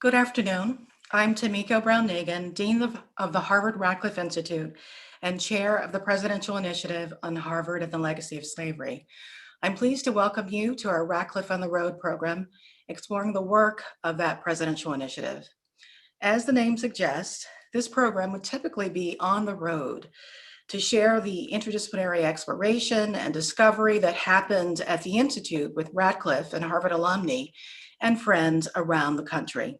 Good afternoon. I'm Tomiko Brown-Nagin, Dean of the Harvard Radcliffe Institute and Chair of the Presidential Initiative on Harvard and the Legacy of Slavery. I'm pleased to welcome you to our Radcliffe on the Road program, exploring the work of that presidential initiative. As the name suggests, this program would typically be on the road to share the interdisciplinary exploration and discovery that happened at the Institute with Radcliffe and Harvard alumni and friends around the country.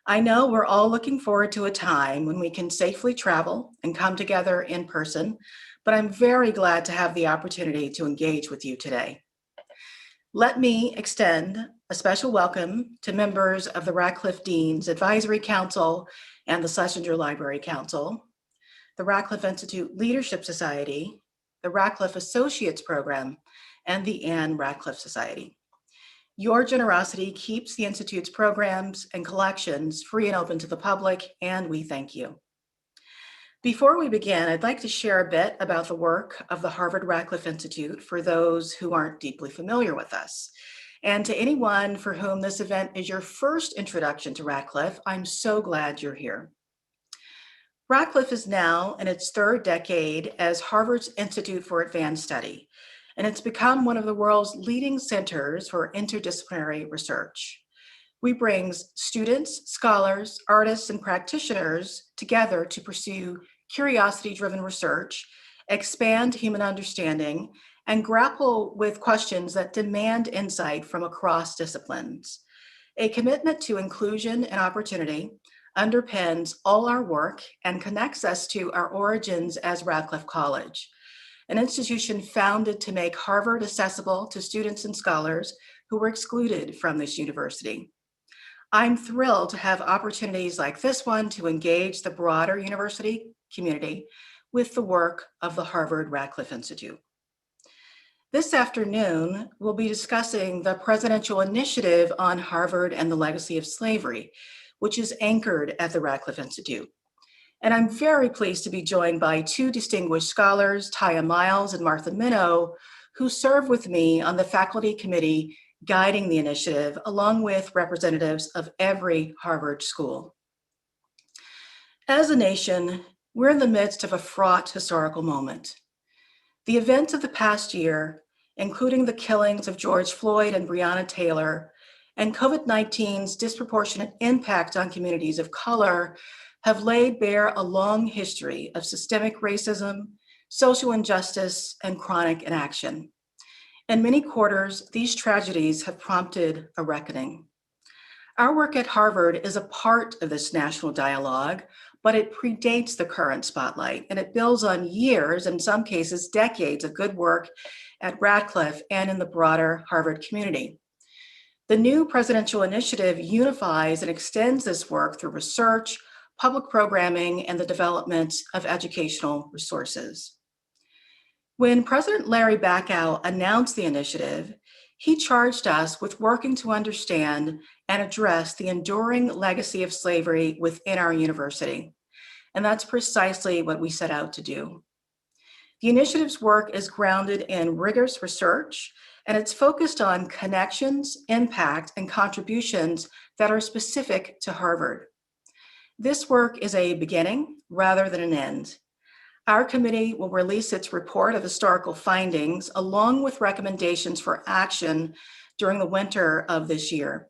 I know we're all looking forward to a time when we can safely travel and come together in person, but I'm very glad to have the opportunity to engage with you today. Let me extend a special welcome to members of the Radcliffe Dean's Advisory Council and the Schlesinger Library Council, the Radcliffe Institute Leadership Society, the Radcliffe Associates Program, and the Anne Radcliffe Society. Your generosity keeps the Institute's programs and collections free and open to the public, and we thank you. Before we begin, I'd like to share a bit about the work of the Harvard Radcliffe Institute for those who aren't deeply familiar with us. And to anyone for whom this event is your first introduction to Radcliffe, I'm so glad you're here. Radcliffe is now in its third decade as Harvard's Institute for Advanced Study, and it's become one of the world's leading centers for interdisciplinary research. We bring students, scholars, artists, and practitioners together to pursue curiosity-driven research, expand human understanding, and grapple with questions that demand insight from across disciplines. A commitment to inclusion and opportunity underpins all our work and connects us to our origins as Radcliffe College, an institution founded to make Harvard accessible to students and scholars who were excluded from this university. I'm thrilled to have opportunities like this one to engage the broader university community with the work of the Harvard Radcliffe Institute. This afternoon, we'll be discussing the Presidential Initiative on Harvard and the Legacy of Slavery, which is anchored at the Radcliffe Institute. And I'm very pleased to be joined by two distinguished scholars, Tiya and Martha Minow, who serve with me on the faculty committee guiding the initiative, along with representatives of every Harvard school. As a nation, we're in the midst of a fraught historical moment. The events of the past year, including the killings of George Floyd and Breonna Taylor, and COVID-19's disproportionate impact on communities of color, have laid bare a long history of systemic racism, social injustice, and chronic inaction. In many quarters, these tragedies have prompted a reckoning. Our work at Harvard is a part of this national dialogue, but it predates the current spotlight, and it builds on years, in some cases decades, of good work at Radcliffe and in the broader Harvard community. The new presidential initiative unifies and extends this work through research, public programming, and the development of educational resources. When President Larry Bacow announced the initiative, he charged us with working to understand and address the enduring legacy of slavery within our university. And that's precisely what we set out to do. The initiative's work is grounded in rigorous research, and it's focused on connections, impact, and contributions that are specific to Harvard. This work is a beginning rather than an end. Our committee will release its report of historical findings along with recommendations for action during the winter of this year.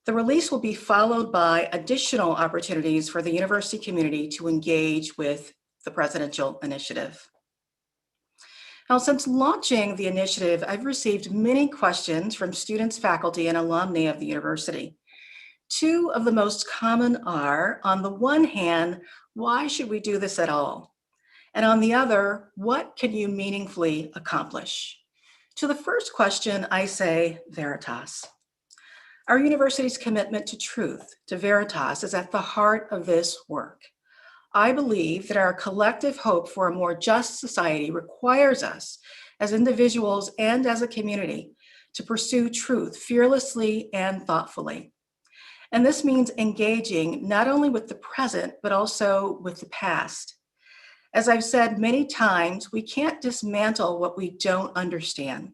The release will be followed by additional opportunities for the university community to engage with the presidential initiative. Now, since launching the initiative, I've received many questions from students, faculty, and alumni of the university. Two of the most common are, on the one hand, why should we do this at all? And on the other, what can you meaningfully accomplish? To the first question, I say veritas. Our university's commitment to truth, to veritas, is at the heart of this work. I believe that our collective hope for a more just society requires us, as individuals and as a community, to pursue truth fearlessly and thoughtfully. And this means engaging not only with the present, but also with the past. As I've said many times, we can't dismantle what we don't understand.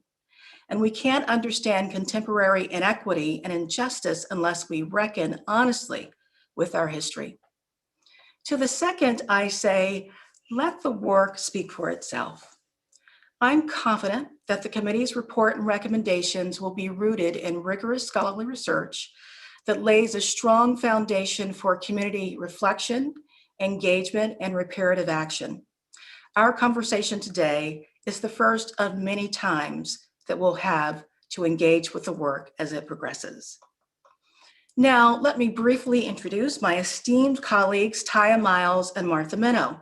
And we can't understand contemporary inequity and injustice unless we reckon honestly with our history. To the second, I say, let the work speak for itself. I'm confident that the committee's report and recommendations will be rooted in rigorous scholarly research that lays a strong foundation for community reflection, engagement, and reparative action. Our conversation today is the first of many times that we'll have to engage with the work as it progresses. Now, let me briefly introduce my esteemed colleagues, Tiya Miles and Martha Minow.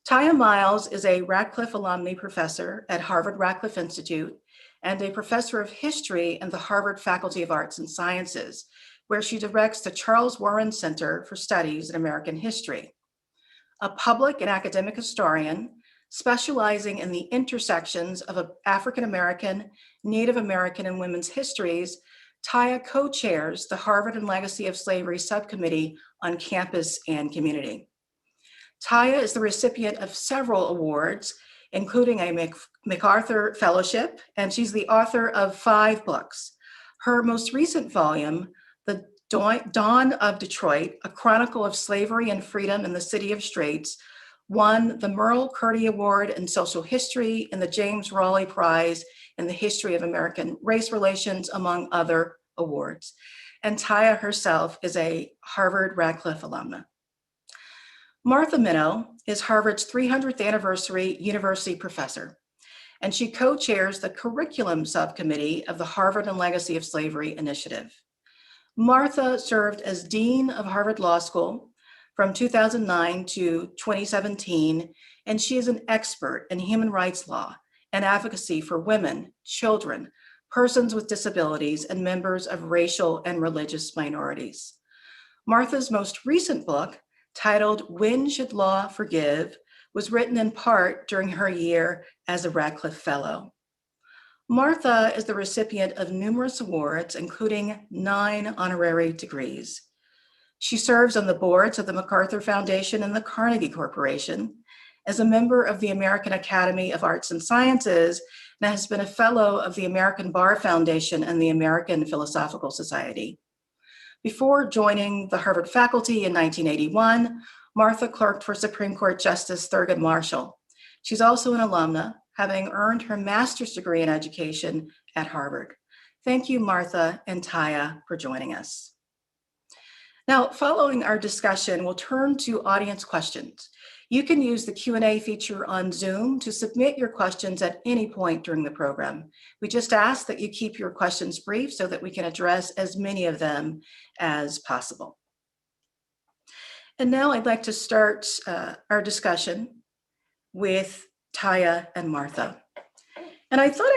Tiya Miles is a Radcliffe Alumnae professor at Harvard Radcliffe Institute and a professor of history in the Harvard Faculty of Arts and Sciences, where she directs the Charles Warren Center for Studies in American History. A public and academic historian specializing in the intersections of African American, Native American, and women's histories, Tiya co-chairs the Harvard and Legacy of Slavery Subcommittee on Campus and Community. Tiya is the recipient of several awards, including a MacArthur Fellowship, and she's the author of 5 books. Her most recent volume, The Dawn of Detroit, A Chronicle of Slavery and Freedom in the City of Straits, won the Merle Curdy Award in Social History and the James Raleigh Prize in the History of American Race Relations, among other awards. And Tiya herself is a Harvard Radcliffe alumna. Martha Minow is Harvard's 300th anniversary university professor, and she co-chairs the curriculum subcommittee of the Harvard and Legacy of Slavery Initiative. Martha served as Dean of Harvard Law School from 2009 to 2017, and she is an expert in human rights law and advocacy for women, children, persons with disabilities, and members of racial and religious minorities. Martha's most recent book, titled When Should Law Forgive?, was written in part during her year as a Radcliffe Fellow. Martha is the recipient of numerous awards, including 9 honorary degrees. She serves on the boards of the MacArthur Foundation and the Carnegie Corporation, as a member of the American Academy of Arts and Sciences, and has been a fellow of the American Bar Foundation and the American Philosophical Society. Before joining the Harvard faculty in 1981, Martha clerked for Supreme Court Justice Thurgood Marshall. She's also an alumna, having earned her master's degree in education at Harvard. Thank you, Martha and Tiya, for joining us. Now, following our discussion, we'll turn to audience questions. You can use the Q&A feature on Zoom to submit your questions at any point during the program. We just ask that you keep your questions brief so that we can address as many of them as possible. And now I'd like to start our discussion with Tiya and Martha. And I thought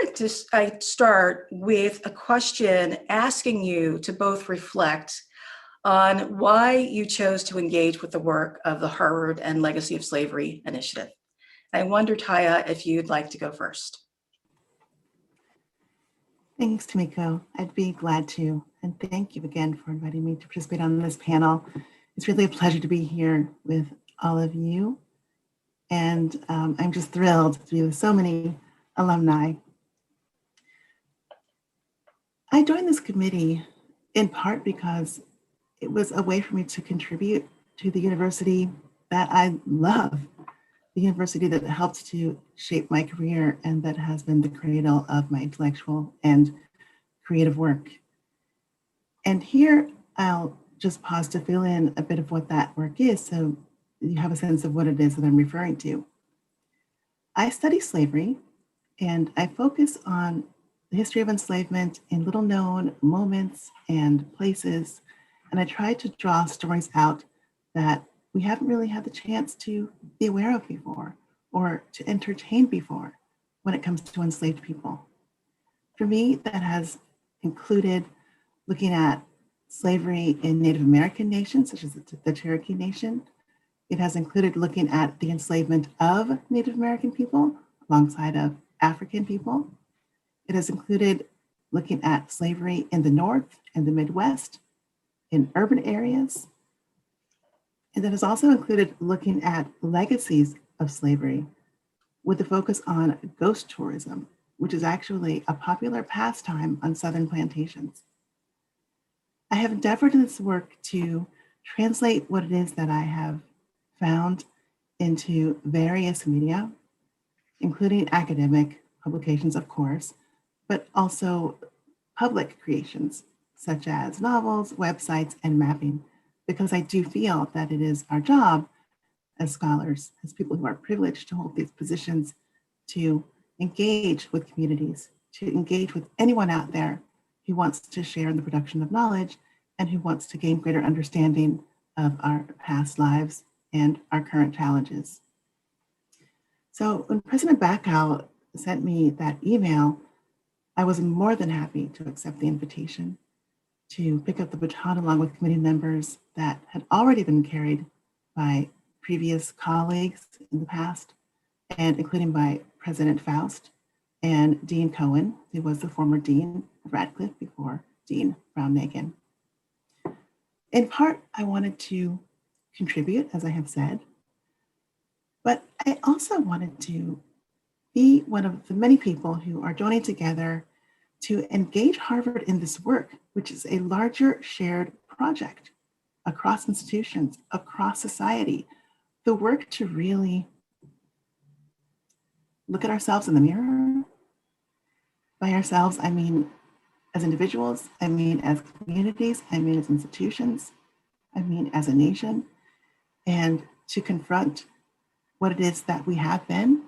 I'd start with a question asking you to both reflect on why you chose to engage with the work of the Harvard and Legacy of Slavery Initiative. I wonder, Tiya, if you'd like to go first. Thanks, Tomiko. I'd be glad to. And thank you again for inviting me to participate on this panel. It's really a pleasure to be here with all of you. And I'm just thrilled to be with so many alumni. I joined this committee in part because it was a way for me to contribute to the university that I love, the university that helped to shape my career and that has been the cradle of my intellectual and creative work. And here I'll just pause to fill in a bit of what that work is so you have a sense of what it is that I'm referring to. I study slavery and I focus on the history of enslavement in little known moments and places. And I try to draw stories out that we haven't really had the chance to be aware of before or to entertain before when it comes to enslaved people. For me, that has included looking at slavery in Native American nations, such as the Cherokee Nation. It has included looking at the enslavement of Native American people alongside of African people. It has included looking at slavery in the North and the Midwest, in urban areas. And that has also included looking at legacies of slavery with a focus on ghost tourism, which is actually a popular pastime on Southern plantations. I have endeavored in this work to translate what it is that I have found into various media, including academic publications, of course, but also public creations, such as novels, websites, and mapping, because I do feel that it is our job as scholars, as people who are privileged to hold these positions, to engage with communities, to engage with anyone out there who wants to share in the production of knowledge and who wants to gain greater understanding of our past lives and our current challenges. So when President Bacow sent me that email, I was more than happy to accept the invitation to pick up the baton along with committee members that had already been carried by previous colleagues in the past, and including by President Faust and Dean Cohen, who was the former Dean of Radcliffe before Dean Brown-Nagin. In part, I wanted to contribute, as I have said, but I also wanted to be one of the many people who are joining together to engage Harvard in this work, which is a larger shared project across institutions, across society, the work to really look at ourselves in the mirror. By ourselves, I mean as individuals, I mean as communities, I mean as institutions, I mean as a nation, and to confront what it is that we have been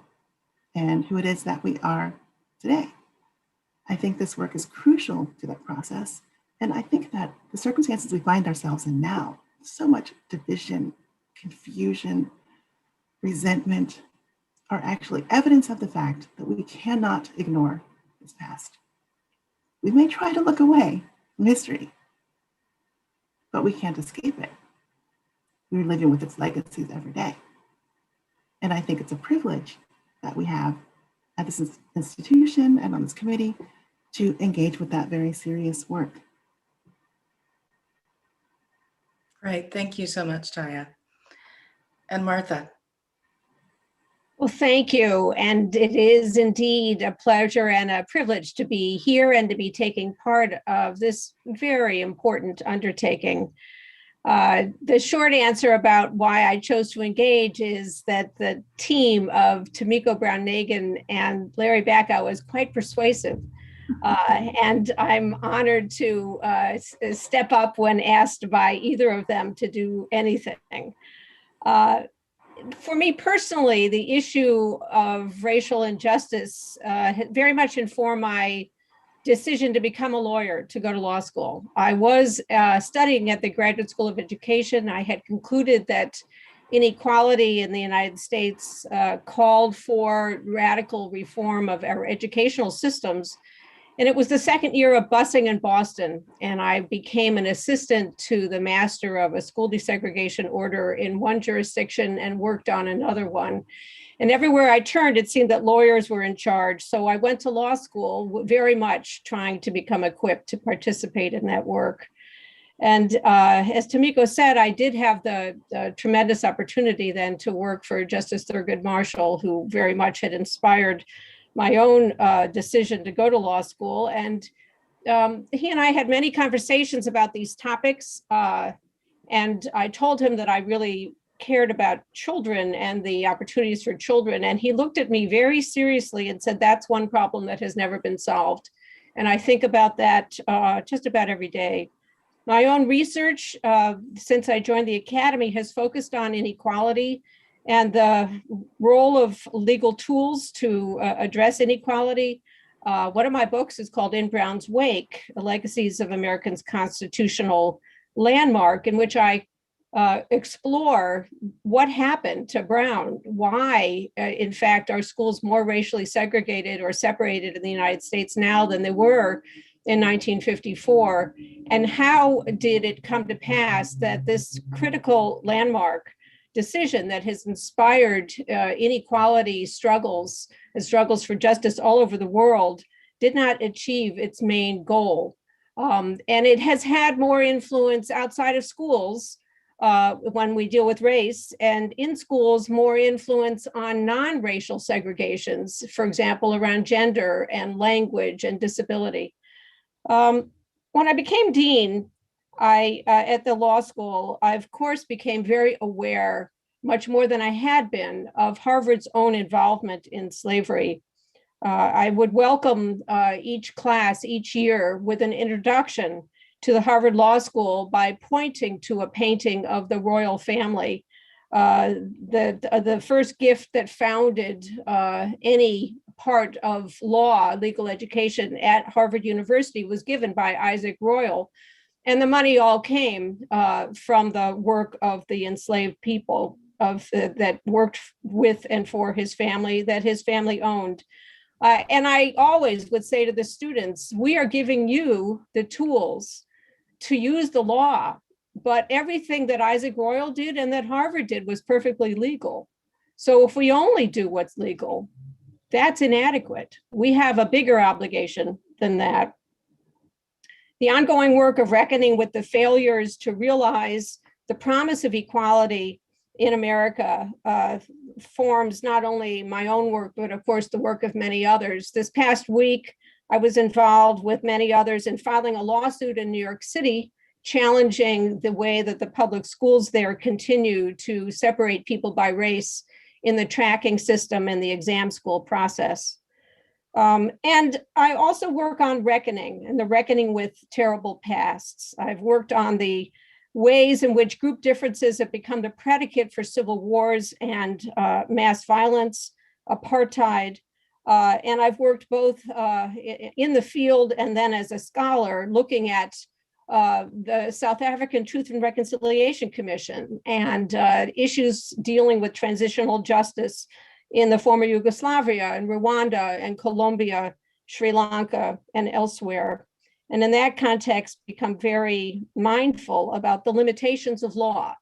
and who it is that we are today. I think this work is crucial to that process. And I think that the circumstances we find ourselves in now, so much division, confusion, resentment, are actually evidence of the fact that we cannot ignore this past. We may try to look away from history, but we can't escape it. We're living with its legacies every day. And I think it's a privilege that we have at this institution and on this committee to engage with that very serious work. Great, thank you so much, Tiya. And Martha. Well, thank you. And it is indeed a pleasure and a privilege to be here and to be taking part of this very important undertaking. The short answer about why I chose to engage is that the team of Tomiko Brown-Nagin and Larry Bacow was quite persuasive. And I'm honored to step up when asked by either of them to do anything. For me personally, the issue of racial injustice very much informed my decision to become a lawyer, to go to law school. I was studying at the Graduate School of Education. I had concluded that inequality in the United States called for radical reform of our educational systems. And it was the second year of busing in Boston, and I became an assistant to the master of a school desegregation order in one jurisdiction and worked on another one. And everywhere I turned, it seemed that lawyers were in charge. So I went to law school very much trying to become equipped to participate in that work. And as Tomiko said, I did have the tremendous opportunity then to work for Justice Thurgood Marshall, who very much had inspired my own decision to go to law school. And he and I had many conversations about these topics. And I told him that I really cared about children and the opportunities for children. And he looked at me very seriously and said, that's one problem that has never been solved. And I think about that just about every day. My own research, since I joined the Academy, has focused on inequality and the role of legal tools to address inequality. One of my books is called In Brown's Wake, Legacies of America's Constitutional Landmark, in which I explore what happened to Brown, why, in fact, are schools more racially segregated or separated in the United States now than they were in 1954, and how did it come to pass that this critical landmark decision that has inspired inequality struggles and struggles for justice all over the world did not achieve its main goal. And it has had more influence outside of schools when we deal with race, and in schools, more influence on non-racial segregations, for example, around gender and language and disability. When I became dean, at the law school, I of course became very aware, much more than I had been, of Harvard's own involvement in slavery. I would welcome each class each year with an introduction to the Harvard Law School by pointing to a painting of the royal family. The first gift that founded any part of law, legal education at Harvard University was given by Isaac Royal. And the money all came from the work of the enslaved people that worked with and for his family, that his family owned. And I always would say to the students, we are giving you the tools to use the law, but everything that Isaac Royal did and that Harvard did was perfectly legal. So if we only do what's legal, that's inadequate. We have a bigger obligation than that. The ongoing work of reckoning with the failures to realize the promise of equality in America forms not only my own work, but of course the work of many others. This past week, I was involved with many others in filing a lawsuit in New York City, challenging the way that the public schools there continue to separate people by race in the tracking system and the exam school process. And I also work on reckoning and the reckoning with terrible pasts. I've worked on the ways in which group differences have become the predicate for civil wars and mass violence, apartheid. And I've worked both in the field and then as a scholar looking at the South African Truth and Reconciliation Commission and issues dealing with transitional justice in the former Yugoslavia and Rwanda and Colombia, Sri Lanka, and elsewhere. And in that context, become very mindful about the limitations of law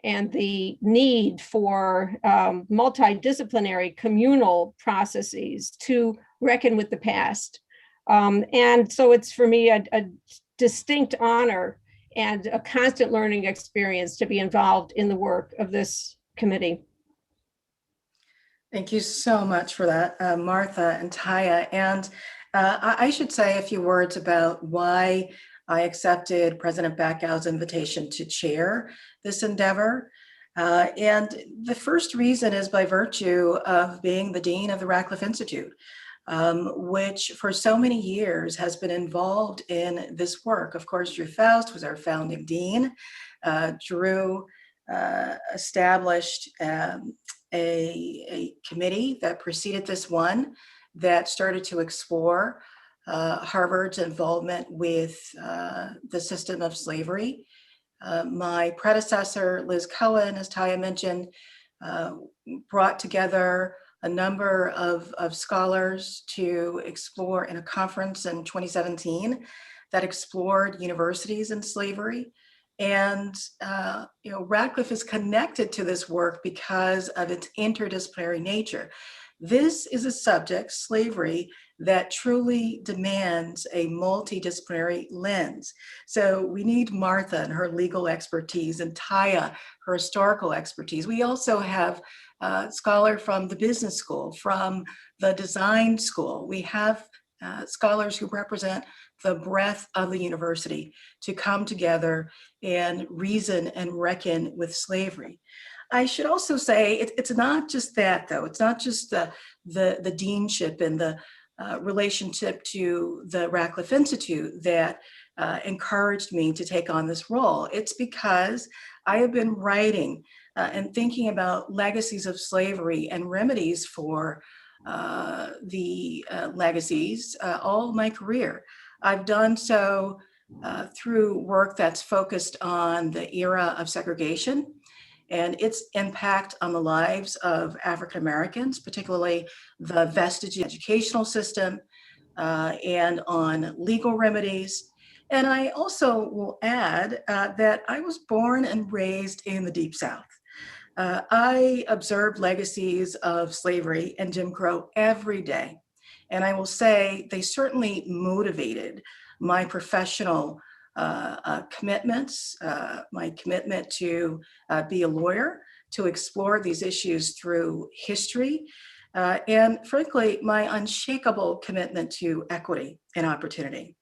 and the need for multidisciplinary communal processes to reckon with the past. And so it's for me a distinct honor and a constant learning experience to be involved in the work of this committee. Thank you so much for that, Martha and Tiya. And I should say a few words about why I accepted President Backow's invitation to chair this endeavor. And the first reason is by virtue of being the Dean of the Radcliffe Institute, which for so many years has been involved in this work. Of course, Drew Faust was our founding dean. Drew established a committee that preceded this one that started to explore Harvard's involvement with the system of slavery. My predecessor, Liz Cohen, as Tiya mentioned, brought together a number of scholars to explore in a conference in 2017 that explored universities and slavery. And Radcliffe is connected to this work because of its interdisciplinary nature. This is a subject, slavery, that truly demands a multidisciplinary lens. So we need Martha and her legal expertise and Tiya, her historical expertise. We also have a scholar from the business school, from the design school. We have scholars who represent the breadth of the university to come together and reason and reckon with slavery. I should also say it's not just that, though. It's not just the deanship and the relationship to the Radcliffe Institute that encouraged me to take on this role. It's because I have been writing and thinking about legacies of slavery and remedies for the legacies all my career. I've done so through work that's focused on the era of segregation and its impact on the lives of African Americans, particularly the vestige educational system, and on legal remedies. And I also will add that I was born and raised in the Deep South. I observed legacies of slavery and Jim Crow every day. And I will say they certainly motivated my professional commitments, my commitment to be a lawyer, to explore these issues through history, and frankly, my unshakable commitment to equity and opportunity.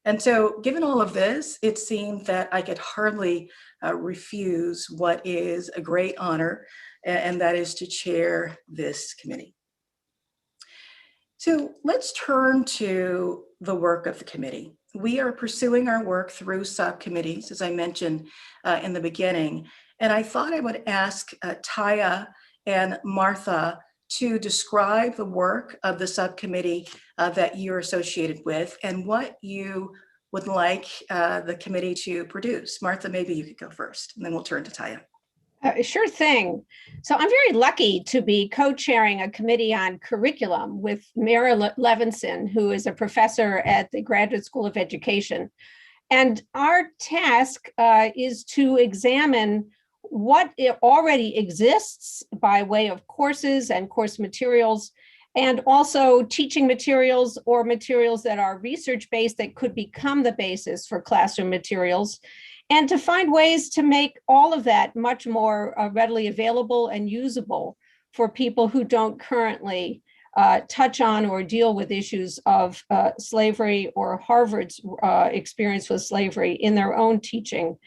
And so given all of this, it seemed that I could hardly refuse what is a great honor, and that is to chair this committee. So let's turn to the work of the committee. We are pursuing our work through subcommittees, as I mentioned in the beginning, and I thought I would ask Tiya and Martha to describe the work of the subcommittee that you're associated with and what you would like the committee to produce. Martha, maybe you could go first, and then we'll turn to Tiya. Sure thing. So I'm very lucky to be co-chairing a committee on curriculum with Mara Levinson, who is a professor at the Graduate School of Education. And our task is to examine what already exists by way of courses and course materials, and also teaching materials or materials that are research-based that could become the basis for classroom materials, and to find ways to make all of that much more readily available and usable for people who don't currently touch on or deal with issues of slavery or Harvard's experience with slavery in their own teaching.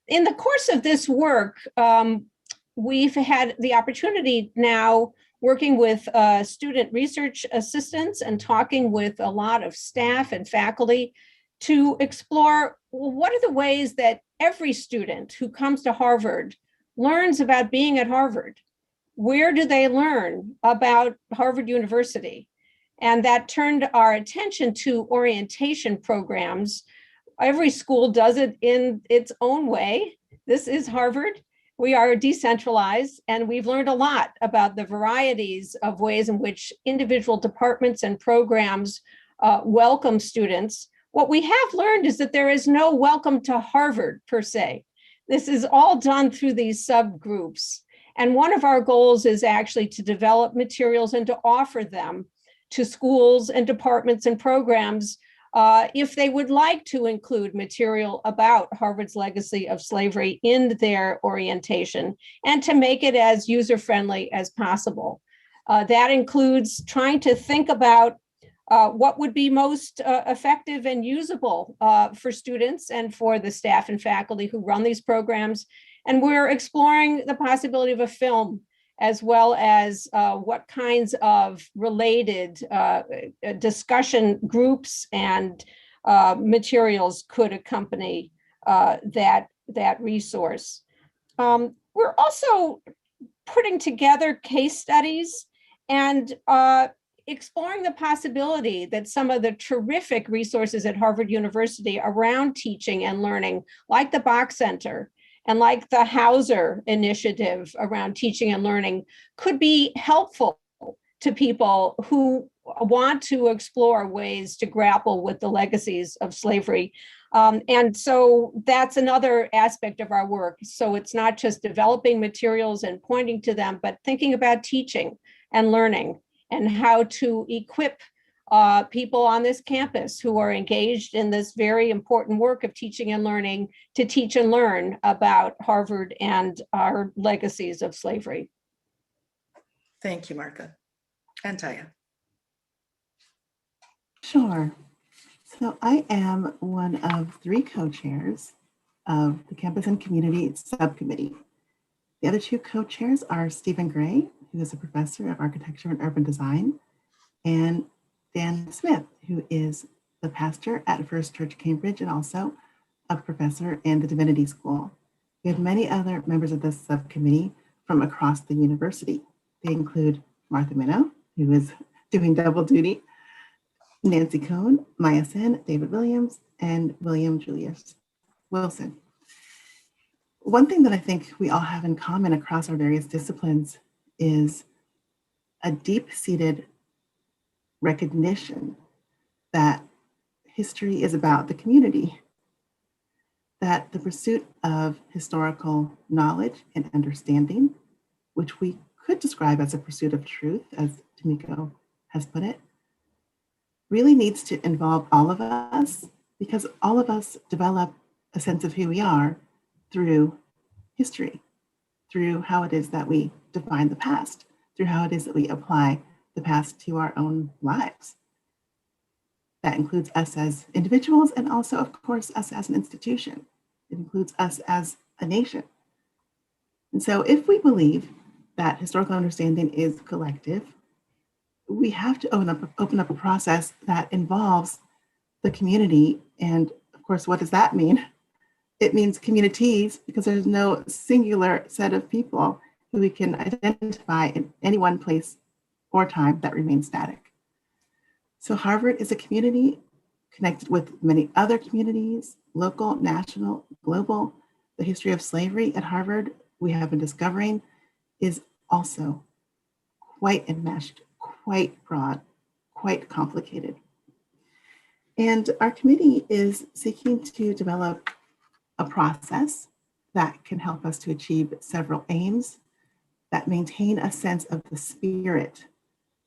In the course of this work, we've had the opportunity now working with student research assistants and talking with a lot of staff and faculty to explore, well, what are the ways that every student who comes to Harvard learns about being at Harvard? Where do they learn about Harvard University? And that turned our attention to orientation programs. Every school does it in its own way. This is Harvard. We are decentralized, and we've learned a lot about the varieties of ways in which individual departments and programs welcome students. What we have learned is that there is no welcome to Harvard per se. This is all done through these subgroups. And one of our goals is actually to develop materials and to offer them to schools and departments and programs if they would like to include material about Harvard's legacy of slavery in their orientation, and to make it as user-friendly as possible. That includes trying to think about what would be most effective and usable for students and for the staff and faculty who run these programs. And we're exploring the possibility of a film, as well as what kinds of related discussion groups and materials could accompany that resource. We're also putting together case studies and exploring the possibility that some of the terrific resources at Harvard University around teaching and learning, like the Bach Center and like the Hauser Initiative around teaching and learning, could be helpful to people who want to explore ways to grapple with the legacies of slavery. And so that's another aspect of our work. So it's not just developing materials and pointing to them, but thinking about teaching and learning and how to equip people on this campus who are engaged in this very important work of teaching and learning to teach and learn about Harvard and our legacies of slavery. Thank you, Martha. And Tiya. Sure. So I am one of 3 co-chairs of the Campus and Community Subcommittee. The other 2 co-chairs are Stephen Gray, who is a professor of architecture and urban design, and Dan Smith, who is the pastor at First Church Cambridge and also a professor in the Divinity School. We have many other members of this subcommittee from across the university. They include Martha Minow, who is doing double duty, Nancy Cohn, Maya Sen, David Williams, and William Julius Wilson. One thing that I think we all have in common across our various disciplines is a deep-seated recognition that history is about the community, that the pursuit of historical knowledge and understanding, which we could describe as a pursuit of truth, as Tomiko has put it, really needs to involve all of us because all of us develop a sense of who we are through history, through how it is that we define the past, through how it is that we apply the past to our own lives. That includes us as individuals and also, of course, us as an institution. It includes us as a nation. And so if we believe that historical understanding is collective, we have to open up a process that involves the community. And of course, what does that mean? It means communities, because there's no singular set of people who we can identify in any one place or time that remains static. So Harvard is a community connected with many other communities, local, national, global. The history of slavery at Harvard, we have been discovering, is also quite enmeshed, quite broad, quite complicated. And our committee is seeking to develop a process that can help us to achieve several aims that maintain a sense of the spirit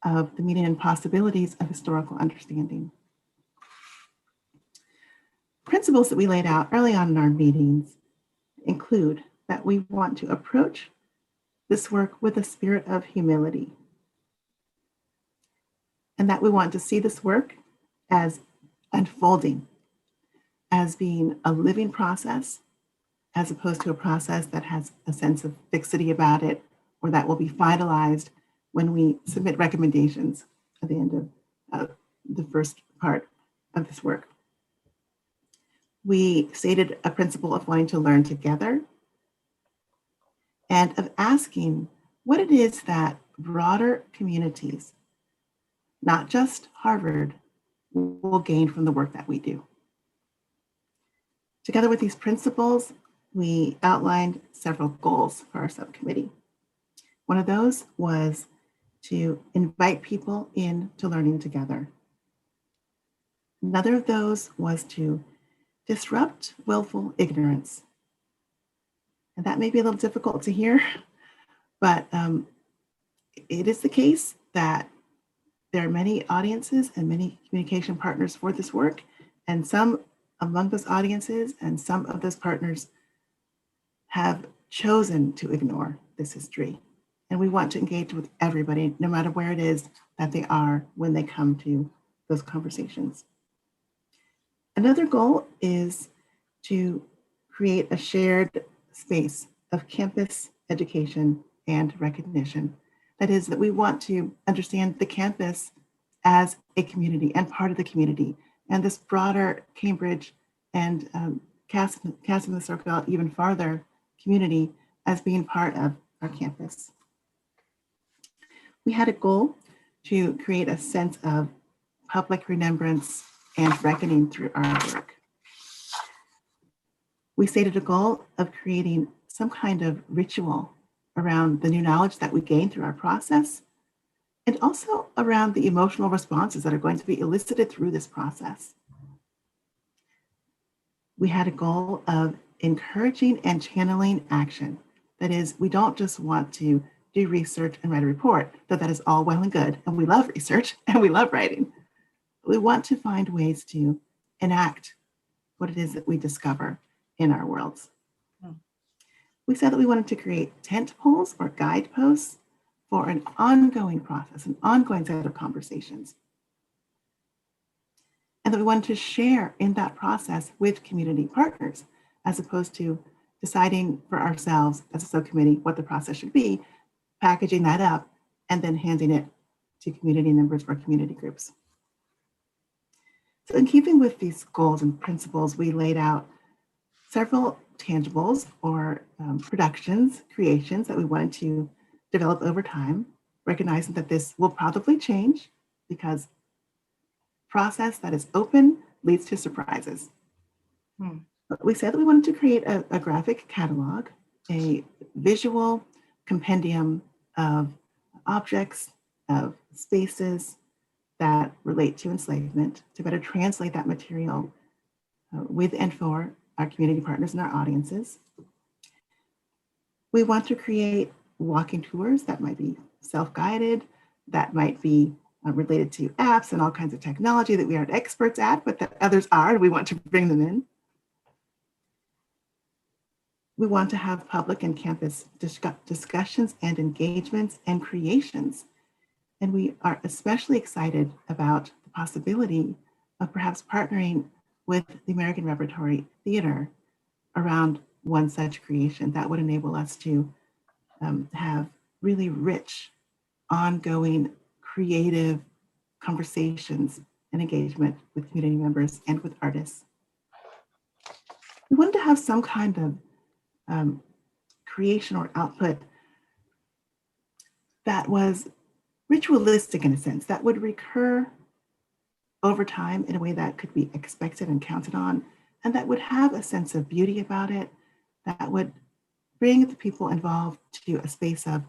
of the meaning and possibilities of historical understanding. Principles that we laid out early on in our meetings include that we want to approach this work with a spirit of humility, and that we want to see this work as unfolding, as being a living process, as opposed to a process that has a sense of fixity about it, or that will be finalized when we submit recommendations at the end of the first part of this work. We stated a principle of wanting to learn together and of asking what it is that broader communities, not just Harvard, will gain from the work that we do. Together with these principles, we outlined several goals for our subcommittee. One of those was to invite people into learning together. Another of those was to disrupt willful ignorance. And that may be a little difficult to hear, but it is the case that there are many audiences and many communication partners for this work, and some among those audiences and some of those partners have chosen to ignore this history. And we want to engage with everybody, no matter where it is that they are when they come to those conversations. Another goal is to create a shared space of campus education and recognition. That is, that we want to understand the campus as a community and part of the community, and this broader Cambridge and casting the circle out even farther community as being part of our campus. We had a goal to create a sense of public remembrance and reckoning through our work. We stated a goal of creating some kind of ritual around the new knowledge that we gain through our process, and also around the emotional responses that are going to be elicited through this process. We had a goal of encouraging and channeling action. That is, we don't just want to do research and write a report, though that is all well and good, and we love research and we love writing. But we want to find ways to enact what it is that we discover in our worlds. We said that we wanted to create tent poles or guideposts for an ongoing process, an ongoing set of conversations. And that we wanted to share in that process with community partners, as opposed to deciding for ourselves as a subcommittee what the process should be, packaging that up, and then handing it to community members or community groups. So in keeping with these goals and principles, we laid out several tangibles or productions, creations that we wanted to develop over time, recognizing that this will probably change because process that is open leads to surprises. But we said that we wanted to create a graphic catalog, a visual compendium of objects, of spaces that relate to enslavement, to better translate that material with and for our community partners and our audiences. We want to create walking tours that might be self-guided, that might be related to apps and all kinds of technology that we aren't experts at, but that others are, and we want to bring them in. We want to have public and campus discussions and engagements and creations. And we are especially excited about the possibility of perhaps partnering with the American Repertory Theater around one such creation that would enable us to have really rich, ongoing, creative conversations and engagement with community members and with artists. We wanted to have some kind of creation or output that was ritualistic in a sense, that would recur over time in a way that could be expected and counted on, and that would have a sense of beauty about it, that would bring the people involved to a space of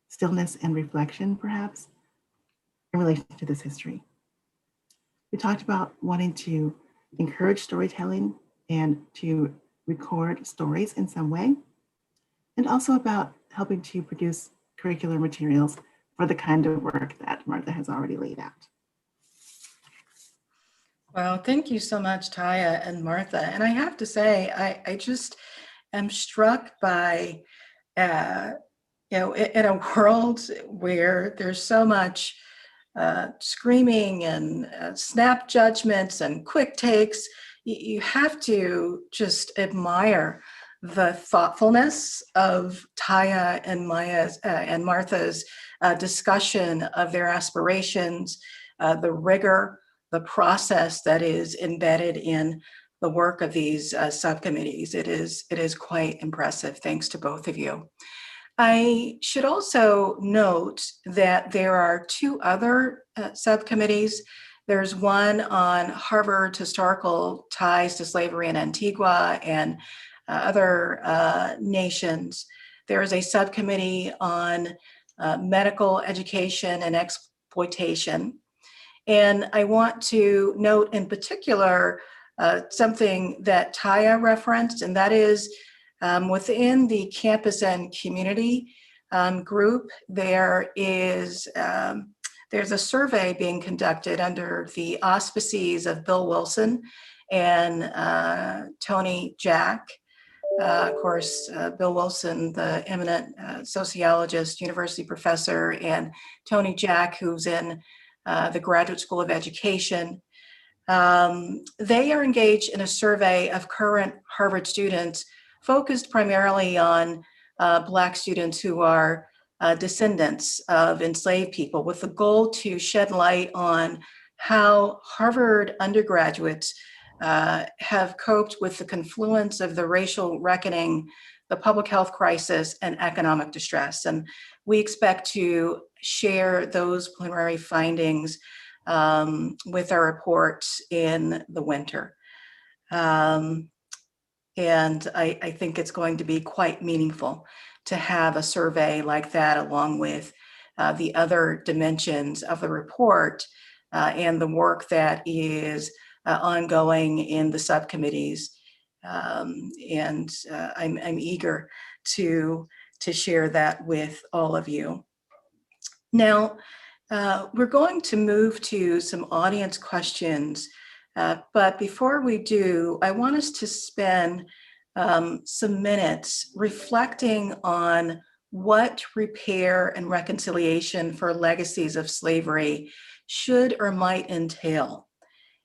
stillness and reflection, perhaps, in relation to this history. We talked about wanting to encourage storytelling and to record stories in some way, and also about helping to produce curricular materials for the kind of work that Martha has already laid out. Well, thank you so much, Tiya and Martha. And I have to say, I just am struck by, in a world where there's so much screaming and snap judgments and quick takes, you have to just admire the thoughtfulness of Tiya and Martha's discussion of their aspirations, the rigor, the process that is embedded in the work of these subcommittees. It is quite impressive. Thanks to both of you. I should also note that there are two other subcommittees. There's one on Harvard historical ties to slavery in Antigua and other nations. There is a subcommittee on medical education and exploitation. And I want to note in particular something that Tiya referenced, and that is within the campus and community group, there's a survey being conducted under the auspices of Bill Wilson and Tony Jack. Of course, Bill Wilson, the eminent sociologist, university professor, and Tony Jack, who's in the Graduate School of Education. They are engaged in a survey of current Harvard students focused primarily on Black students who are descendants of enslaved people, with the goal to shed light on how Harvard undergraduates have coped with the confluence of the racial reckoning, the public health crisis, and economic distress. And we expect to share those preliminary findings with our report in the winter. And I think it's going to be quite meaningful to have a survey like that, along with the other dimensions of the report and the work that is ongoing in the subcommittees. And I'm eager to share that with all of you. Now, we're going to move to some audience questions, but before we do, I want us to spend some minutes reflecting on what repair and reconciliation for legacies of slavery should or might entail.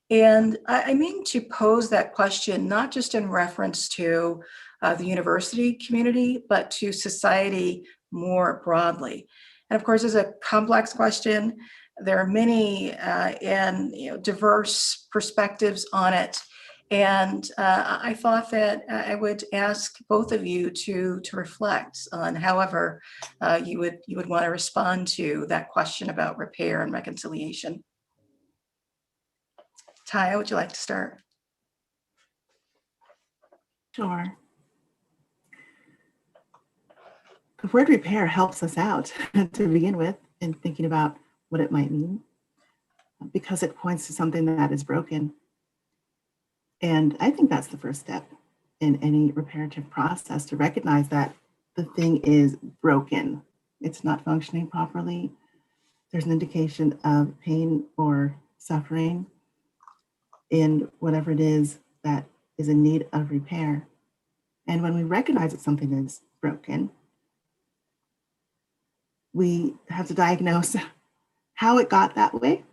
And I mean to pose that question not just in reference to the university community, but to society more broadly. And of course, it's a complex question. There are many and diverse perspectives on it. And I thought that I would ask both of you to reflect on however you would want to respond to that question about repair and reconciliation. Tiya, would you like to start? Sure. The word repair helps us out to begin with in thinking about what it might mean, because it points to something that is broken. And I think that's the first step in any reparative process, to recognize that the thing is broken. It's not functioning properly. there's an indication of pain or suffering in whatever it is that is in need of repair. And when we recognize that something is broken, we have to diagnose how it got that way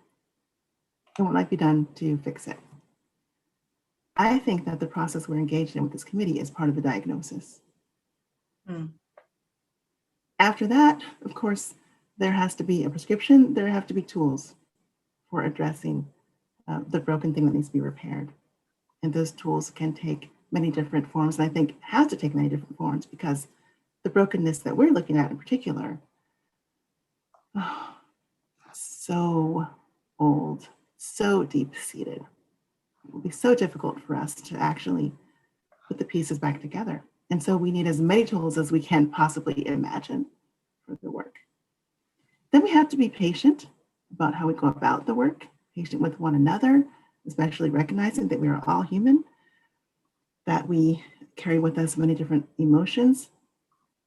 and what might be done to fix it. I think that the process we're engaged in with this committee is part of the diagnosis. After that, of course, there has to be a prescription, there have to be tools for addressing the broken thing that needs to be repaired. And those tools can take many different forms, and I think have to take many different forms, because the brokenness that we're looking at in particular, so old, so deep-seated. It will be so difficult for us to actually put the pieces back together. And so we need as many tools as we can possibly imagine for the work. Then we have to be patient about how we go about the work, patient with one another, especially recognizing that we are all human, that we carry with us many different emotions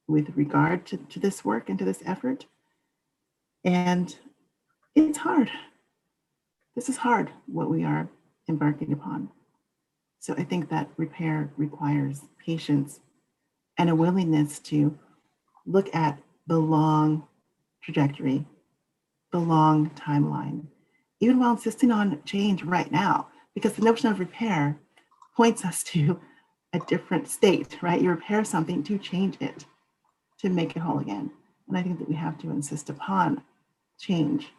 with regard to this work and to this effort. And it's hard. This is hard, what we are embarking upon. So I think that repair requires patience and a willingness to look at the long trajectory, the long timeline, even while insisting on change right now, because the notion of repair points us to a different state, right? You repair something to change it, to make it whole again. And I think that we have to insist upon change,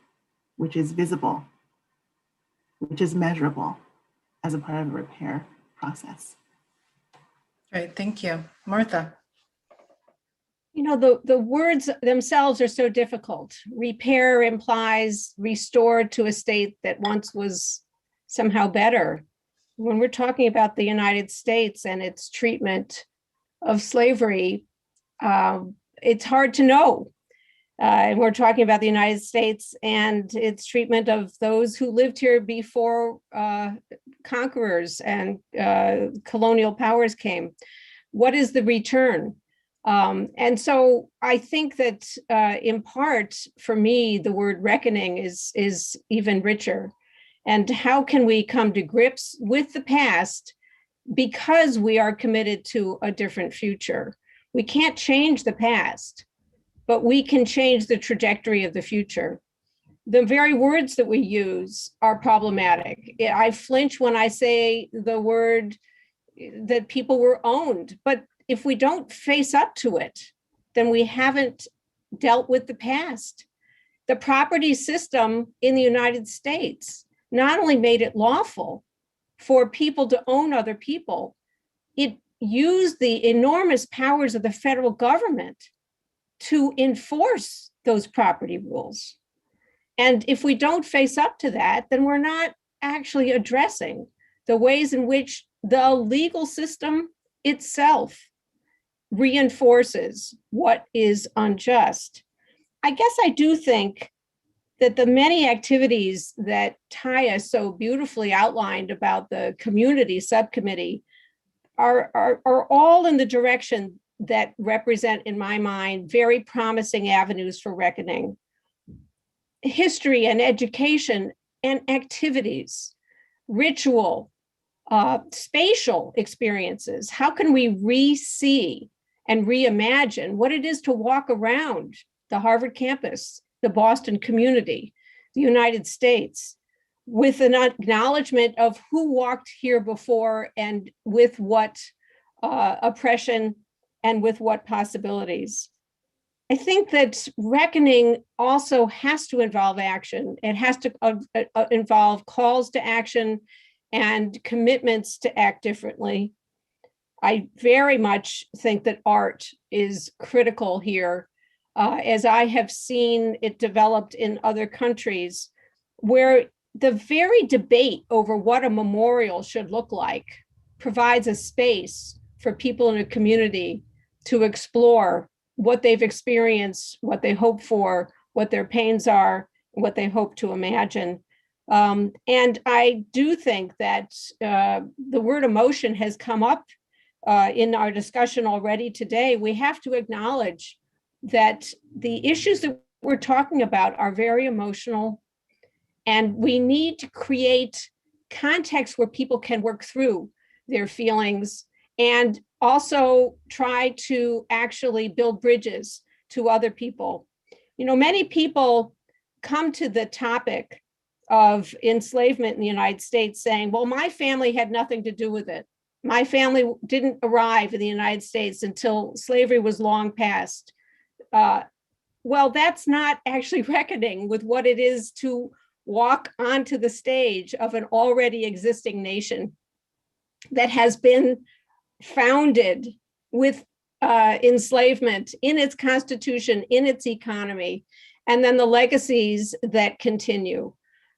which is visible, which is measurable as a part of a repair process. Great, thank you. Martha. You know, the words themselves are so difficult. Repair implies restore to a state that once was somehow better. When we're talking about the United States and its treatment of slavery, it's hard to know. And we're talking about the United States and its treatment of those who lived here before conquerors and colonial powers came. What is the return? And so I think that in part, for me, the word reckoning is even richer. And how can we come to grips with the past because we are committed to a different future? We can't change the past, but we can change the trajectory of the future. The very words that we use are problematic. I flinch when I say the word that people were owned, but if we don't face up to it, then we haven't dealt with the past. The property system in the United States not only made it lawful for people to own other people, it used the enormous powers of the federal government to enforce those property rules. And if we don't face up to that, then we're not actually addressing the ways in which the legal system itself reinforces what is unjust. I guess I do think that the many activities that Tiya so beautifully outlined about the community subcommittee are all in the direction that represent, in my mind, very promising avenues for reckoning. History and education and activities, ritual, spatial experiences. How can we re-see and reimagine what it is to walk around the Harvard campus, the Boston community, the United States, with an acknowledgement of who walked here before and with what oppression and with what possibilities. I think that reckoning also has to involve action. It has to involve calls to action and commitments to act differently. I very much think that art is critical here, as I have seen it developed in other countries, where the very debate over what a memorial should look like provides a space for people in a community to explore what they've experienced, what they hope for, what their pains are, what they hope to imagine. And I do think that the word emotion has come up in our discussion already today. We have to acknowledge that the issues that we're talking about are very emotional, and we need to create context where people can work through their feelings and also try to actually build bridges to other people. You know, many people come to the topic of enslavement in the United States saying, well, my family had nothing to do with it. My family didn't arrive in the United States until slavery was long past. Well, that's not actually reckoning with what it is to walk onto the stage of an already existing nation that has been founded with enslavement in its constitution, in its economy, and then the legacies that continue,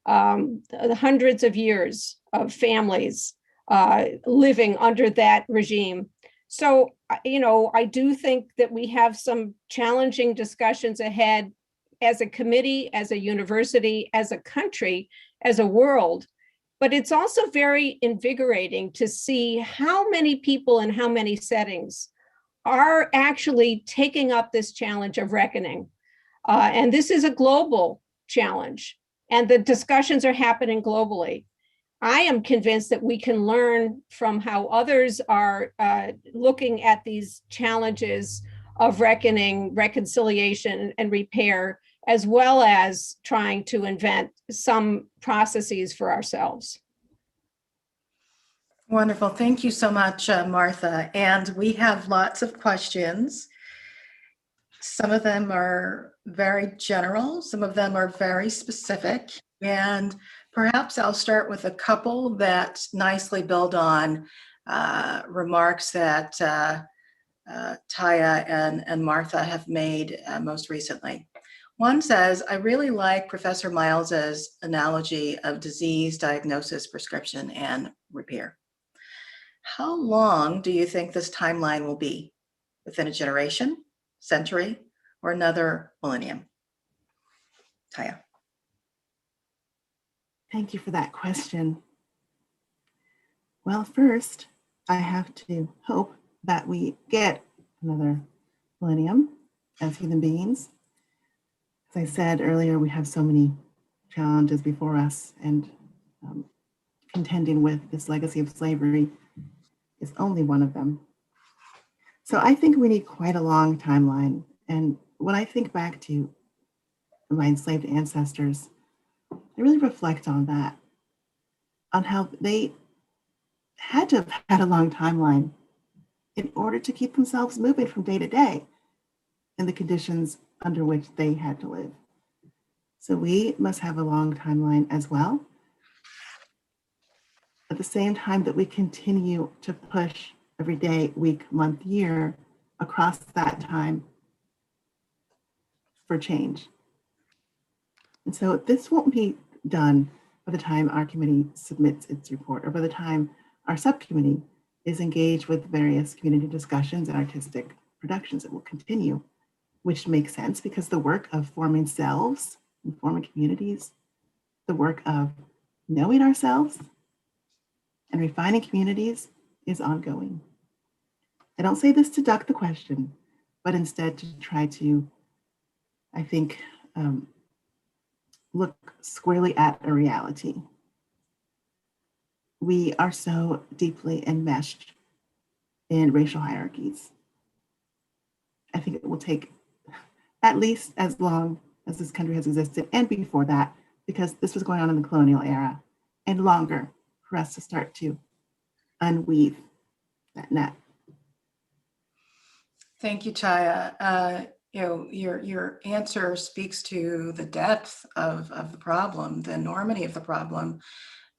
the hundreds of years of families living under that regime. So, you know, I do think that we have some challenging discussions ahead as a committee, as a university, as a country, as a world. But it's also very invigorating to see how many people in how many settings are actually taking up this challenge of reckoning. And this is a global challenge, and the discussions are happening globally. I am convinced that we can learn from how others are looking at these challenges of reckoning, reconciliation, and repair, as well as trying to invent some processes for ourselves. Wonderful. Thank you so much, Martha. And we have lots of questions. Some of them are very general, some of them are very specific. And perhaps I'll start with a couple that nicely build on remarks that Tiya and Martha have made most recently. One says, I really like Professor Miles's analogy of disease, diagnosis, prescription, and repair. How long do you think this timeline will be? Within a generation, century, or another millennium? Tiya. Thank you for that question. Well, first, I have to hope that we get another millennium as human beings. As I said earlier, we have so many challenges before us, and contending with this legacy of slavery is only one of them. So I think we need quite a long timeline. And when I think back to my enslaved ancestors, I really reflect on that, on how they had to have had a long timeline in order to keep themselves moving from day to day in the conditions under which they had to live. So we must have a long timeline as well. At the same time that we continue to push every day, week, month, year across that time for change. And so this won't be done by the time our committee submits its report or by the time our subcommittee is engaged with various community discussions and artistic productions. It will continue, which makes sense because the work of forming selves and forming communities, the work of knowing ourselves and refining communities is ongoing. I don't say this to duck the question, but instead to try to, I think, look squarely at a reality. We are so deeply enmeshed in racial hierarchies. I think it will take at least as long as this country has existed and before that, because this was going on in the colonial era, and longer for us to start to unweave that net. Thank you, Tiya. You know, your answer speaks to the depth of the problem, the enormity of the problem,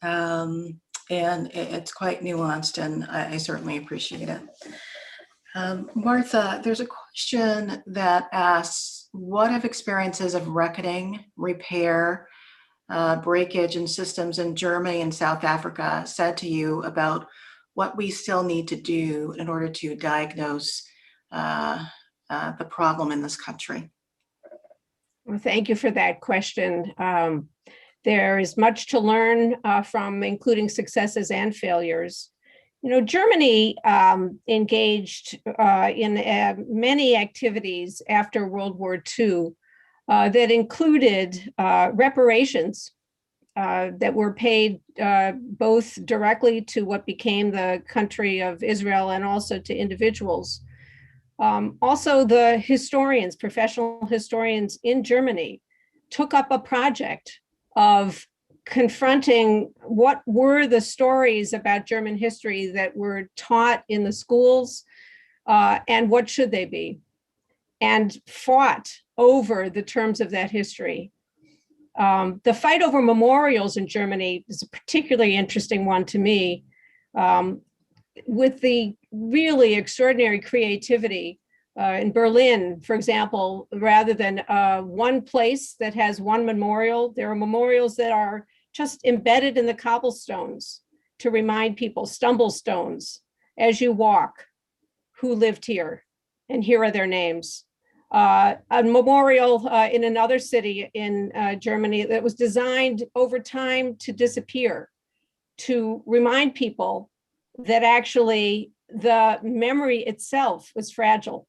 and it's quite nuanced, and I certainly appreciate it. Martha, there's a question that asks, what have experiences of reckoning, repair, breakage in systems in Germany and South Africa said to you about what we still need to do in order to diagnose the problem in this country? Well, thank you for that question. There is much to learn from, including successes and failures. You know, Germany engaged in many activities after World War II that included reparations that were paid both directly to what became the country of Israel and also to individuals. Also, the historians, professional historians in Germany, took up a project of confronting what were the stories about German history that were taught in the schools and what should they be, and fought over the terms of that history. The fight over memorials in Germany is a particularly interesting one to me, with the really extraordinary creativity in Berlin, for example. Rather than one place that has one memorial, there are memorials that are just embedded in the cobblestones to remind people, stumble stones, as you walk, who lived here, and here are their names. A memorial in another city in Germany that was designed over time to disappear, to remind people that actually the memory itself was fragile.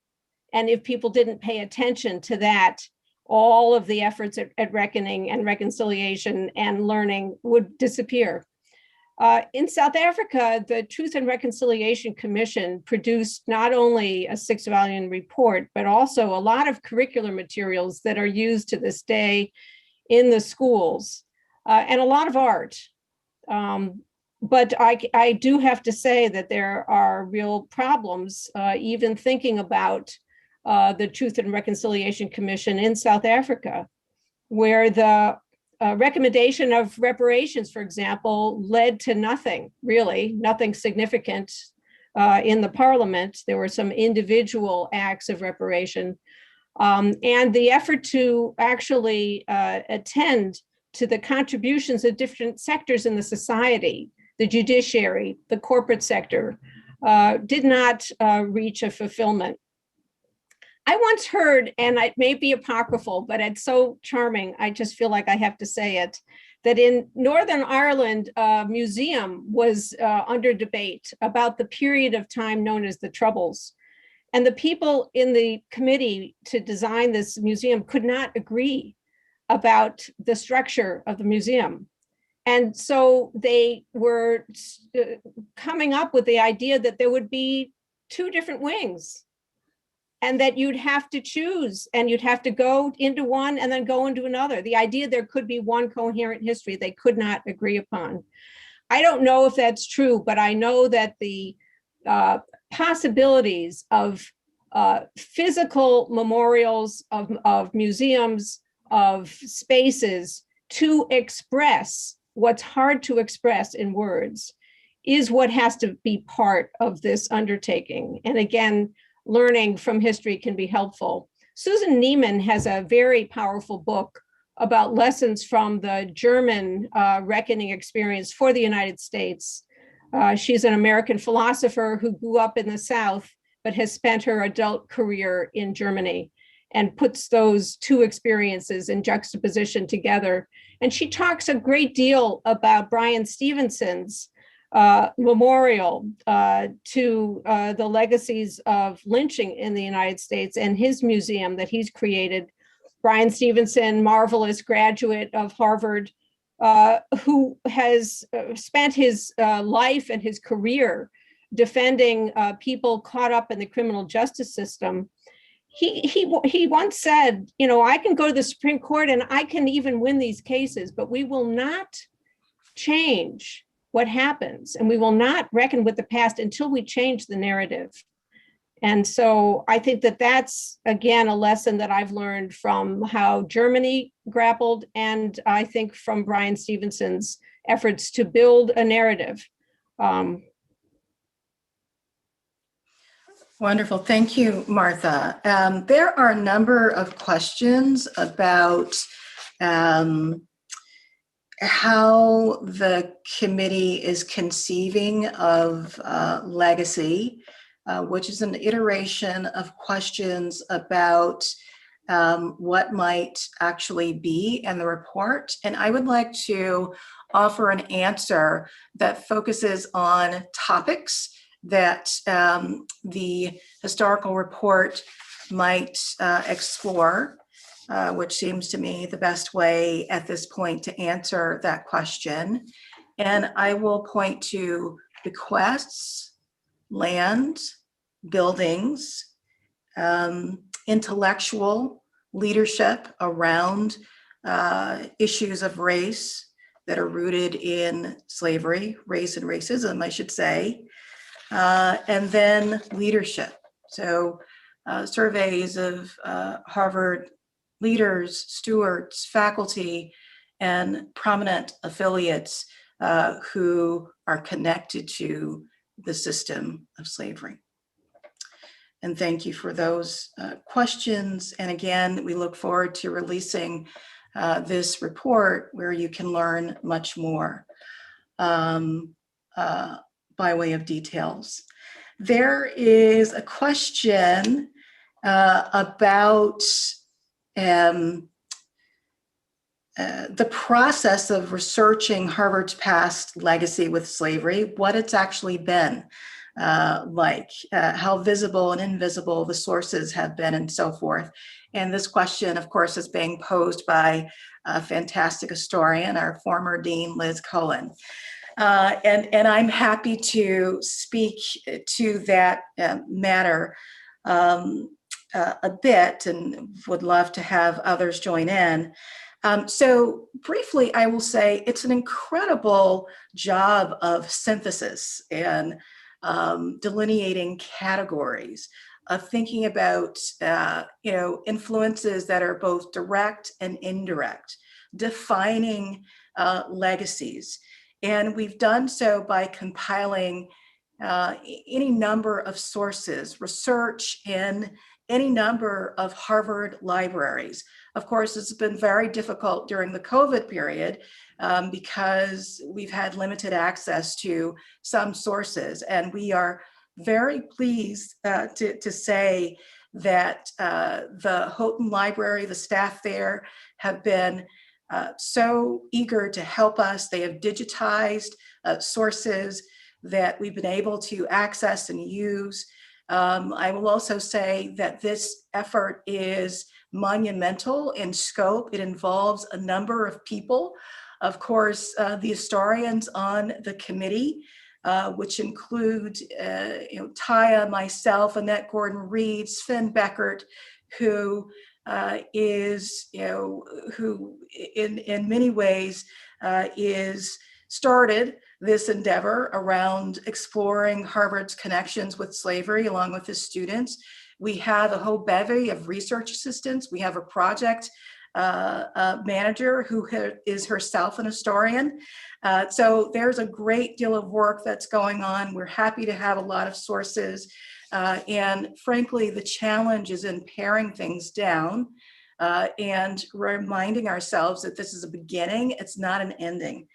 And if people didn't pay attention to that, all of the efforts at reckoning and reconciliation and learning would disappear. In South Africa, the Truth and Reconciliation Commission produced not only a 6-volume report, but also a lot of curricular materials that are used to this day in the schools, and a lot of art. But I do have to say that there are real problems, even thinking about the Truth and Reconciliation Commission in South Africa, where the recommendation of reparations, for example, led to nothing, really, nothing significant in the parliament. There were some individual acts of reparation. And the effort to actually attend to the contributions of different sectors in the society, the judiciary, the corporate sector, did not reach a fulfillment. I once heard, and it may be apocryphal, but it's so charming, I just feel like I have to say it, that in Northern Ireland, a museum was under debate about the period of time known as the Troubles. And the people in the committee to design this museum could not agree about the structure of the museum. And so they were coming up with the idea that there would be 2 different wings, and that you'd have to choose, and you'd have to go into one and then go into another. The idea there could be one coherent history they could not agree upon. I don't know if that's true, but I know that the possibilities of physical memorials, of museums, of spaces to express what's hard to express in words is what has to be part of this undertaking. And again, learning from history can be helpful. Susan Neiman has a very powerful book about lessons from the German reckoning experience for the United States. She's an American philosopher who grew up in the South, but has spent her adult career in Germany, and puts those 2 experiences in juxtaposition together. And she talks a great deal about Bryan Stevenson's memorial to the legacies of lynching in the United States, and his museum that he's created. Bryan Stevenson, marvelous graduate of Harvard, who has spent his life and his career defending people caught up in the criminal justice system. He once said, you know, I can go to the Supreme Court and I can even win these cases, but we will not change what happens, and we will not reckon with the past until we change the narrative. And so I think that that's, again, a lesson that I've learned from how Germany grappled, and I think from Bryan Stevenson's efforts to build a narrative. Wonderful. Thank you, Martha. There are a number of questions about how the committee is conceiving of legacy, which is an iteration of questions about what might actually be in the report. And I would like to offer an answer that focuses on topics that the historical report might explore. which seems to me the best way at this point to answer that question. And I will point to bequests, land, buildings, intellectual leadership around issues of race that are rooted in slavery, race and racism, I should say, and then leadership. So surveys of Harvard leaders, stewards, faculty, and prominent affiliates who are connected to the system of slavery. And thank you for those questions. And again, we look forward to releasing this report where you can learn much more by way of details. There is a question about the process of researching Harvard's past legacy with slavery, what it's actually been like, how visible and invisible the sources have been, and so forth. And this question, of course, is being posed by a fantastic historian, our former dean, Liz Cohen. And I'm happy to speak to that matter a bit, and would love to have others join in. So briefly, I will say it's an incredible job of synthesis and delineating categories, of thinking about influences that are both direct and indirect, defining legacies. And we've done so by compiling any number of sources, research in any number of Harvard libraries. Of course, it's been very difficult during the COVID period because we've had limited access to some sources. And we are very pleased to say that the Houghton Library, the staff there, have been so eager to help us. They have digitized sources that we've been able to access and use. I will also say that this effort is monumental in scope. It involves a number of people. Of course, the historians on the committee, which include Tiya, myself, Annette Gordon-Reed, Sven Beckert, who is, who in many ways is started this endeavor around exploring Harvard's connections with slavery along with his students. We have a whole bevy of research assistants. We have a project manager who is herself an historian. So there's a great deal of work that's going on. We're happy to have a lot of sources. And frankly, the challenge is in paring things down and reminding ourselves that this is a beginning, it's not an ending.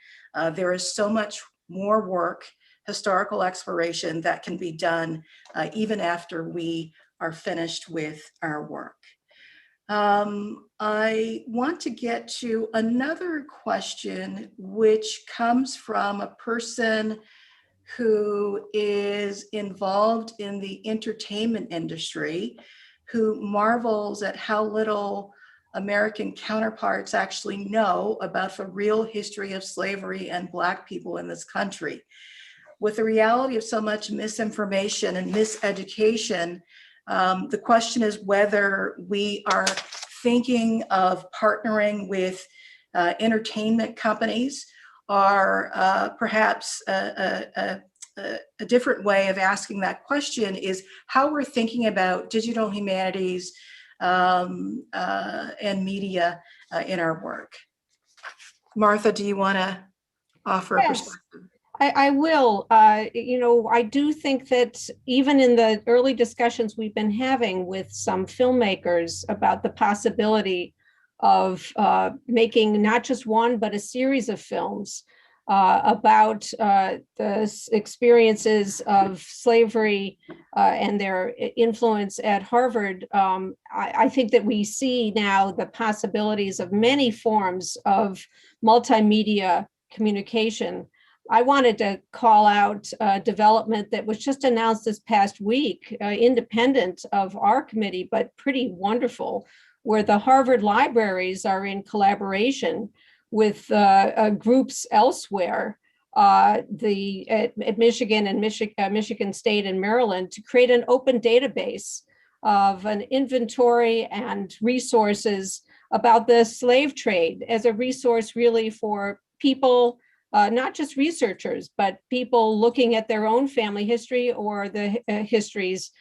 There is so much more work, historical exploration that can be done even after we are finished with our work. I want to get to another question, which comes from a person who is involved in the entertainment industry, who marvels at how little American counterparts actually know about the real history of slavery and Black people in this country. With the reality of so much misinformation and miseducation, the question is whether we are thinking of partnering with entertainment companies, or perhaps a different way of asking that question is how we're thinking about digital humanities and media in our work. Martha, do you want to offer a perspective? I will. I do think that even in the early discussions we've been having with some filmmakers about the possibility of making not just one, but a series of films about the experiences of slavery and their influence at Harvard, I think that we see now the possibilities of many forms of multimedia communication. I wanted to call out development that was just announced this past week, independent of our committee, but pretty wonderful, where the Harvard libraries are in collaboration with groups elsewhere, at Michigan and Michigan State and Maryland, to create an open database of an inventory and resources about the slave trade as a resource really for people, not just researchers, but people looking at their own family history or the histories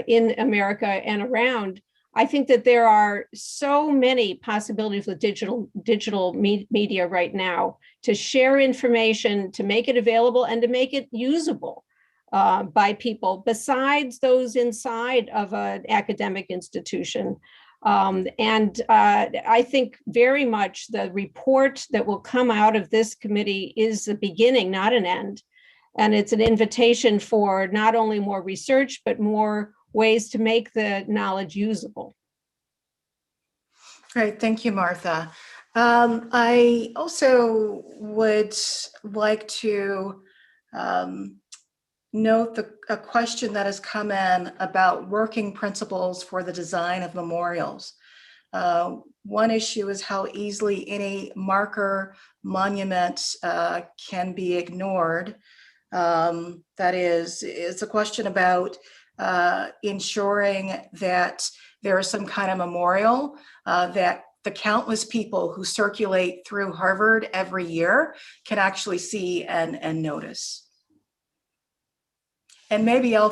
in America and around. I think that there are so many possibilities with digital media right now to share information, to make it available, and to make it usable by people besides those inside of an academic institution. I think very much the report that will come out of this committee is the beginning, not an end. And it's an invitation for not only more research, but more ways to make the knowledge usable. Great, thank you, Martha. I also would like to note a question that has come in about working principles for the design of memorials. One issue is how easily any marker monument can be ignored. That is, it's a question about ensuring that there is some kind of memorial that the countless people who circulate through Harvard every year can actually see and notice. And maybe I'll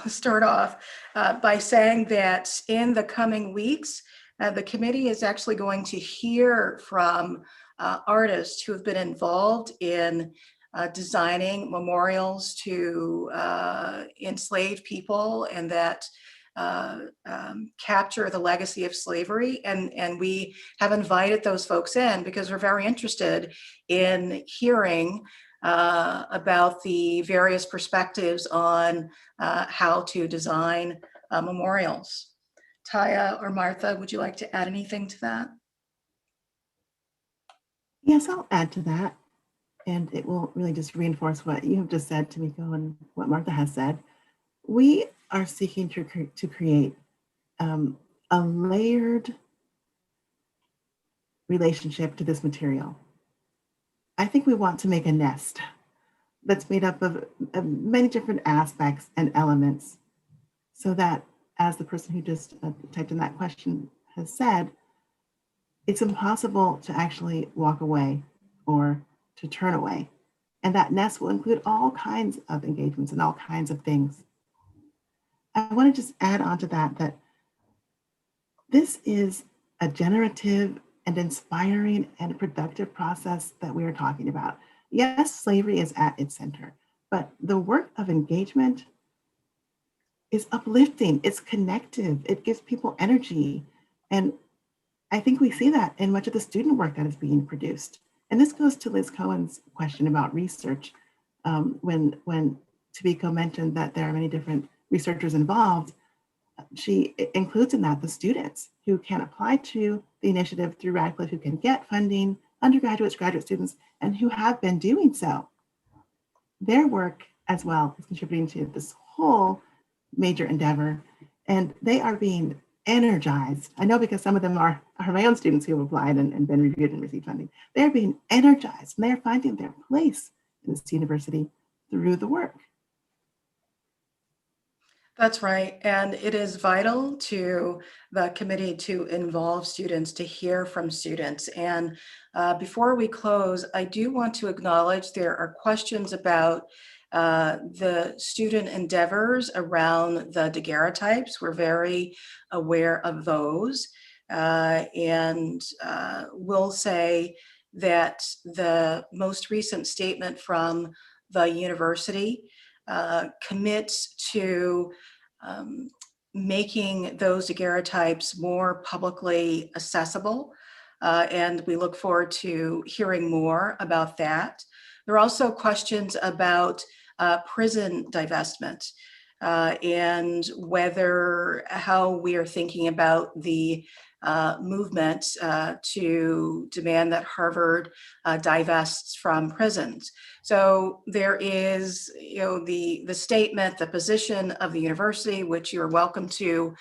start off by saying that in the coming weeks, the committee is actually going to hear from artists who have been involved in designing memorials to enslaved people and that capture the legacy of slavery. And we have invited those folks in because we're very interested in hearing about the various perspectives on how to design memorials. Tiya or Martha, would you like to add anything to that? Yes, I'll add to that. And it will really just reinforce what you have just said, Tomiko, and what Martha has said. We are seeking to create a layered relationship to this material. I think we want to make a nest that's made up of many different aspects and elements so that, as the person who just typed in that question has said, it's impossible to actually walk away or to turn away. And that nest will include all kinds of engagements and all kinds of things. I want to just add on to that this is a generative and inspiring and productive process that we are talking about. Yes, slavery is at its center, but the work of engagement is uplifting, it's connective, it gives people energy. And I think we see that in much of the student work that is being produced. And this goes to Liz Cohen's question about research. When Tomiko mentioned that there are many different researchers involved, she includes in that the students who can apply to the initiative through Radcliffe, who can get funding, undergraduates, graduate students, and who have been doing so. Their work as well is contributing to this whole major endeavor, and they are being energized. I know because some of them are my own students who have applied and been reviewed and received funding. They're being energized, and they're finding their place in this university through the work. That's right. And it is vital to the committee to involve students, to hear from students. And before we close, I do want to acknowledge there are questions about the student endeavors around the daguerreotypes. We're very aware of those. And we'll say that the most recent statement from the university commits to making those daguerreotypes more publicly accessible. And we look forward to hearing more about that. There are also questions about prison divestment and how we are thinking about the movement to demand that Harvard divests from prisons. So there is, the statement, the position of the university, which you're welcome to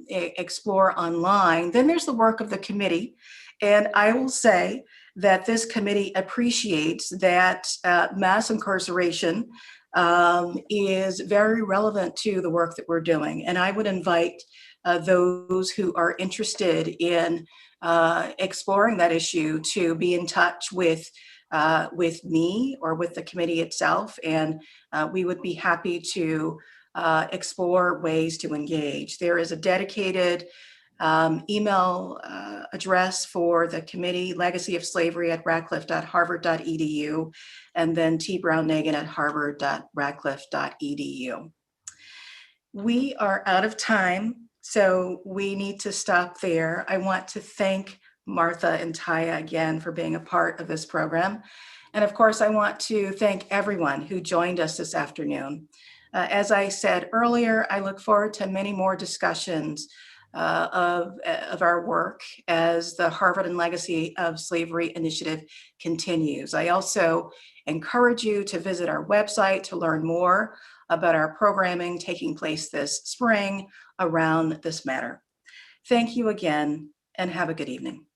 explore online. Then there's the work of the committee. And I will say that this committee appreciates that mass incarceration is very relevant to the work that we're doing. And I would invite those who are interested in exploring that issue to be in touch with me or with the committee itself. And we would be happy to explore ways to engage. There is a dedicated email address for the committee, legacyofslavery@radcliffe.harvard.edu, and then tbrown-nagin@harvard.radcliffe.edu. We are out of time, so we need to stop there. I want to thank Martha and Tiya again for being a part of this program. And of course, I want to thank everyone who joined us this afternoon. As I said earlier, I look forward to many more discussions of our work as the Harvard and Legacy of Slavery Initiative continues. I also encourage you to visit our website to learn more about our programming taking place this spring around this matter. Thank you again, and have a good evening.